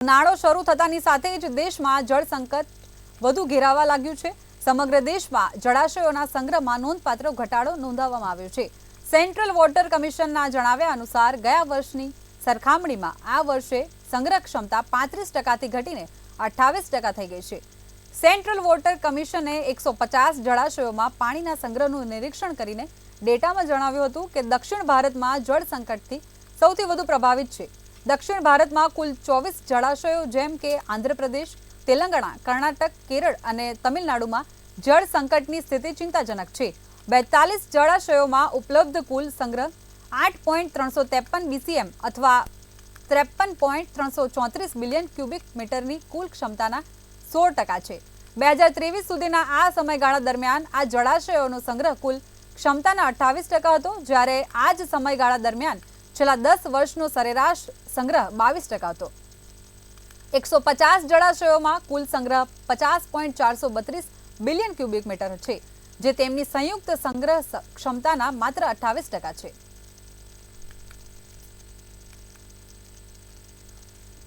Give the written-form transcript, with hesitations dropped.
ઉનાળો શરૂ થતાની સાથે જ દેશમાં જળ સંકટ વધુ ઘેરાવા લાગ્યું છે। સમગ્ર દેશમાં જળાશયોના સંગ્રહમાં નોંધપાત્ર ઘટાડો નોંધવામાં આવ્યો છે। સેન્ટ્રલ વોટર કમિશનના જણાવ્યા અનુસાર ગયા વર્ષની સરખામણીમાં આ વર્ષે સંગ્રહ ક્ષમતા 35% ઘટીને 28% થઈ ગઈ છે। સેન્ટ્રલ વોટર કમિશને 150 જળાશયોમાં પાણીના સંગ્રહનું નિરીક્ષણ કરીને ડેટામાં જણાવ્યું હતું કે દક્ષિણ ભારતમાં જળ સંકટથી સૌથી વધુ પ્રભાવિત છે। દક્ષિણ ભારતમાં કુલ 24 જળાશયો જેમ કે આંધ્રપ્રદેશ, તેલંગાણા, કર્ણાટક, કેરળ અને તમિલનાડુમાં જળ સંકટની સ્થિતિ ચિંતાજનક છે। 42 જળાશયોમાં ઉપલબ્ધ કુલ સંગ્રહ 8.353 BCM અથવા 53.334 બિલિયન ક્યુબિક મીટરની કુલ ક્ષમતાના 16% છે। 2023 સુધીના આ સમયગાળા દરમિયાન આ જળાશયોનો સંગ્રહ કુલ ક્ષમતાના 28% હતો, જ્યારે આ જ સમયગાળા દરમિયાન છેલ્લા 10 વર્ષનો સરેરાશ સંગ્રહ 22% હતો। 150 જળાશયોમાં કુલ સંગ્રહ 50.432 બિલિયન ક્યુબિક મીટર છે, જે તેમની સંયુક્ત સંગ્રહ ક્ષમતાના માત્ર 28% છે।